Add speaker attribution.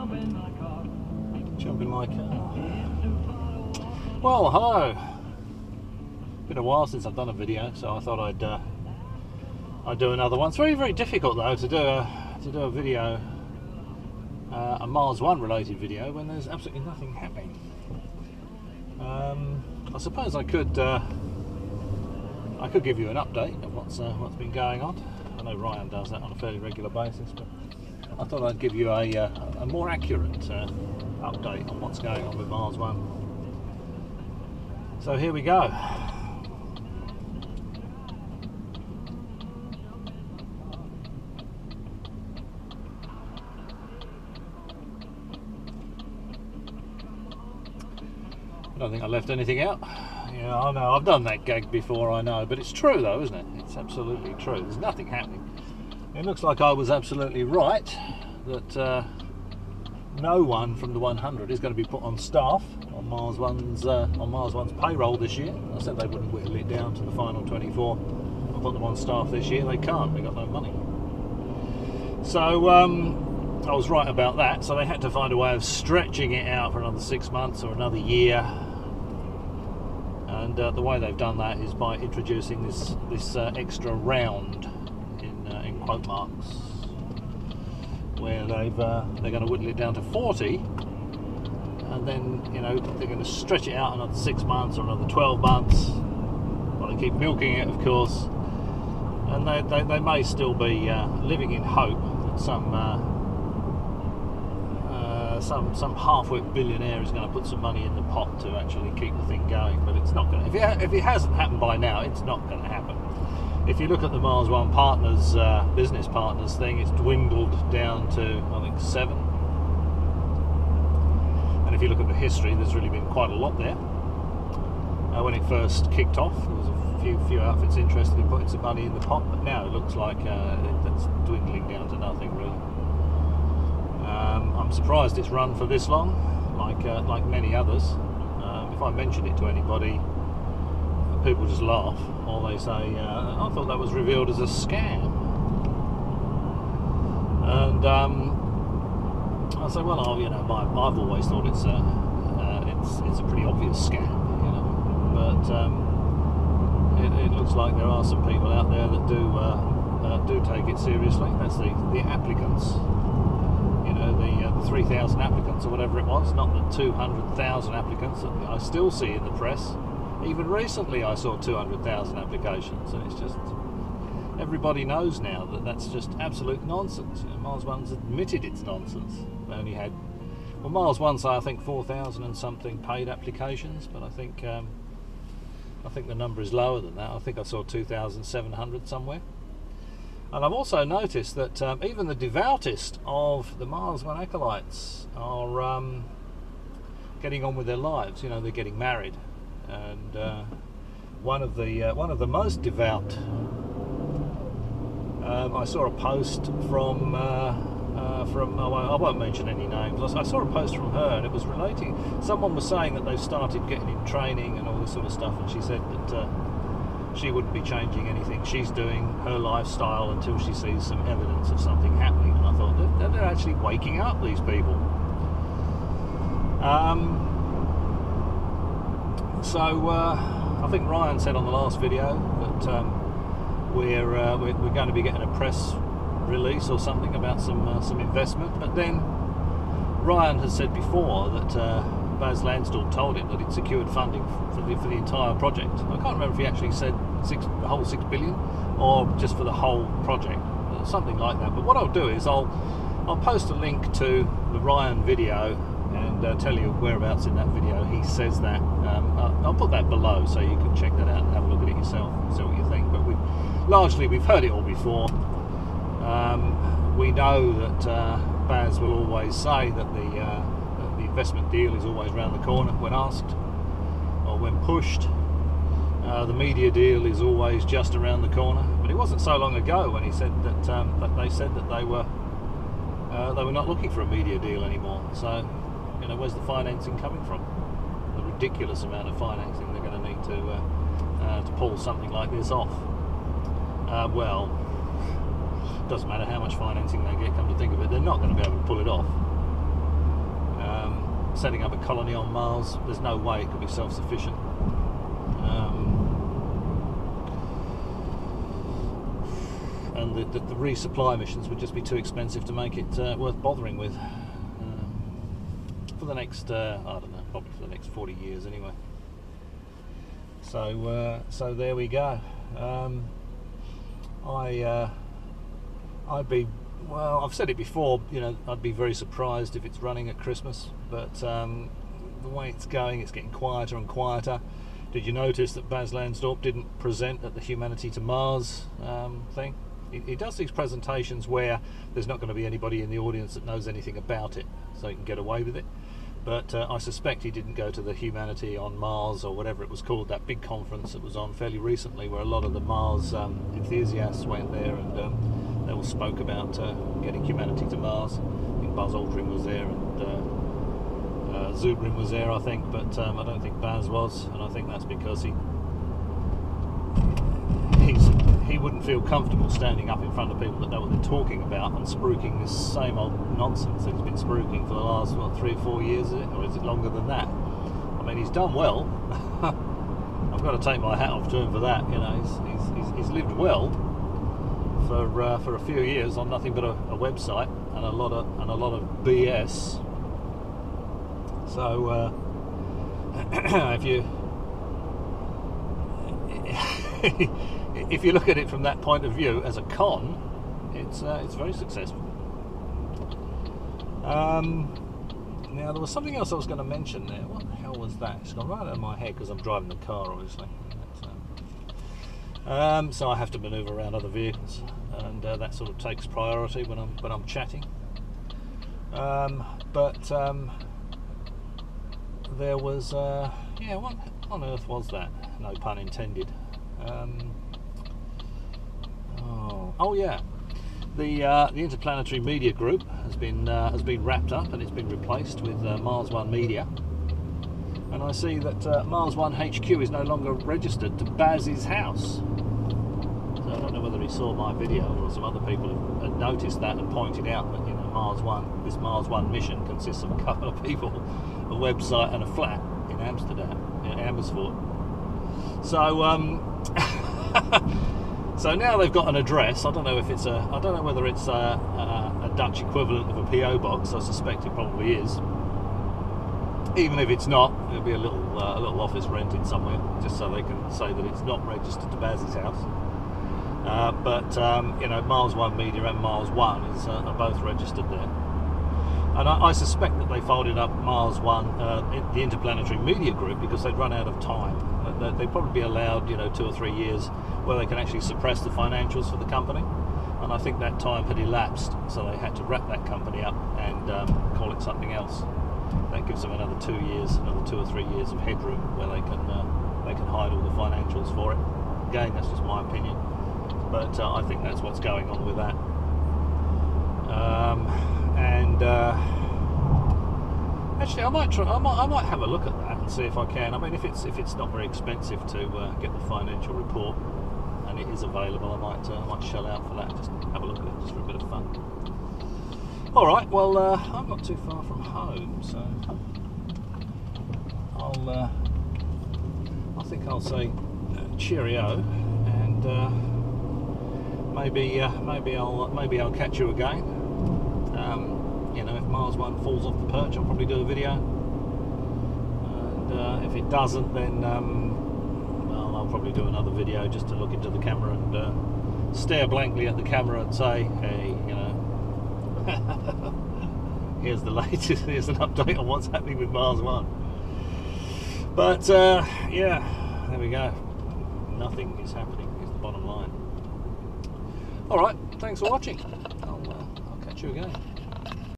Speaker 1: Jump in my car. Well, hello. Been a while since I've done a video, so I thought I'd do another one. It's very, very difficult though to do a video, a Mars One related video, when there's absolutely nothing happening. I suppose I could give you an update of what's been going on. I know Ryan does that on a fairly regular basis, but I thought I'd give you a more accurate update on what's going on with Mars One. So here we go. I don't think I left anything out. Yeah, I know, I've done that gag before, I know, but it's true though, isn't it? It's absolutely true. There's nothing happening. It looks like I was absolutely right that no one from the 100 is going to be put on staff on Mars One's payroll this year. I said they wouldn't whittle it down to the final 24 and put them on staff this year. They can't. They got no money. So I was right about that. So they had to find a way of stretching it out for another 6 months or another year. And the way they've done that is by introducing this extra round in quote marks, where they're going to whittle it down to 40, and then they're going to stretch it out another 6 months or another 12 months. Well, they keep milking it, of course, and they may still be living in hope that some half-wit billionaire is going to put some money in the pot to actually keep the thing going, but it's not going to. If it hasn't happened by now, it's not going to happen. If you look at the Mars One partners, business partners thing, it's dwindled down to, I think, 7. And if you look at the history, there's really been quite a lot there. When it first kicked off, there was a few outfits interested in putting some money in the pot, but now it looks like it's dwindling down to nothing, really. I'm surprised it's run for this long, like many others. If I mention it to anybody, people just laugh, or they say, I thought that was revealed as a scam. And I say, well, I've always thought it's a pretty obvious scam, but it looks like there are some people out there that do take it seriously. That's the applicants, the 3,000 applicants or whatever it was, not the 200,000 applicants that I still see in the press. Even recently I saw 200,000 applications, and it's just, everybody knows now that that's just absolute nonsense. Mars One's admitted it's nonsense. They only had, well, Mars One say I think 4,000 and something paid applications, but I think the number is lower than that. I think I saw 2,700 somewhere. And I've also noticed that even the devoutest of the Mars One acolytes are getting on with their lives. They're getting married. And one of the most devout, I saw a post from I won't mention any names. I saw a post from her, and it was relating. Someone was saying that they've started getting in training and all this sort of stuff, and she said that she wouldn't be changing anything she's doing, her lifestyle, until she sees some evidence of something happening. And I thought they're actually waking up, these people. So I think Ryan said on the last video that we're going to be getting a press release or something about some investment. But then Ryan has said before that Baz Lansdorp told him that it secured funding for the entire project. I can't remember if he actually said the whole 6 billion or just for the whole project, something like that. But what I'll do is I'll post a link to the Ryan video and tell you whereabouts in that video he says that. I'll put that below so you can check that out and have a look at it yourself and see what you think. But we've heard it all before. We know that Baz will always say that the investment deal is always around the corner when asked or when pushed. The media deal is always just around the corner. But it wasn't so long ago when he said that they said that they were not looking for a media deal anymore. So where's the financing coming from? The ridiculous amount of financing they're going to need to pull something like this off. Well, it doesn't matter how much financing they get, come to think of it, they're not going to be able to pull it off. setting up a colony on Mars. There's no way it could be self-sufficient. And the resupply missions would just be too expensive to make it worth bothering with for the next, I don't know, probably for the next 40 years anyway. So there we go. I'd be, well, I've said it before, you know, I'd be very surprised if it's running at Christmas, but the way it's going, it's getting quieter and quieter. Did you notice that Baz Lansdorp didn't present at the Humanity to Mars thing? He does these presentations where there's not going to be anybody in the audience that knows anything about it, so he can get away with it. But I suspect he didn't go to the Humanity on Mars, or whatever it was called, that big conference that was on fairly recently, where a lot of the Mars enthusiasts went there, and they all spoke about getting humanity to Mars. I think Buzz Aldrin was there, and Zubrin was there, I think, but I don't think Baz was, and I think that's because he wouldn't feel comfortable standing up in front of people that know what they're talking about and spruiking this same old nonsense that he's been spruiking for the last, what, 3 or 4 years, is it? Or is it longer than that? I mean, he's done well. I've got to take my hat off to him for that. You know, he's lived well for a few years on nothing but a website and a lot of BS. So if you look at it from that point of view as a con, it's very successful. Now there was something else I was going to mention there. What the hell was that? It's gone right out of my head because I'm driving the car, obviously. So I have to manoeuvre around other vehicles, and that sort of takes priority when I'm chatting. There was yeah, what on earth was that? No pun intended. Oh yeah, the Interplanetary Media Group has been wrapped up, and it's been replaced with Mars One Media. And I see that Mars One HQ is no longer registered to Baz's house. So I don't know whether he saw my video or some other people had noticed that and pointed out that, you know, this Mars One mission consists of a couple of people, a website, and a flat in Amsterdam, in Amersfoort. So so now they've got an address. I don't know whether it's a Dutch equivalent of a PO box. I suspect it probably is. Even if it's not, there'll be a little office rented somewhere, just so they can say that it's not registered to Baz's house. You know, Mars One Media and Mars One are both registered there. And I suspect that they folded up Mars One, the Interplanetary Media Group, because they'd run out of time. They'd probably be allowed, you know, 2 or 3 years where they can actually suppress the financials for the company. And I think that time had elapsed, so they had to wrap that company up and call it something else. That gives them another 2 years, another 2 or 3 years of headroom where they can hide all the financials for it. Again, that's just my opinion, but I think that's what's going on with that. Actually, I might have a look at that and see if I can. I mean, if it's not very expensive to get the financial report, and it is available, I might shell out for that. Just have a look at it, just for a bit of fun. All right. Well, I'm not too far from home, so I think I'll say cheerio, and maybe I'll catch you again. You know, if Mars One falls off the perch, I'll probably do a video, and if it doesn't, then well, I'll probably do another video just to look into the camera and stare blankly at the camera and say, hey, you know, here's the latest, here's an update on what's happening with Mars One. But yeah, there we go. Nothing is happening is the bottom line. All right, thanks for watching. I'll catch you again.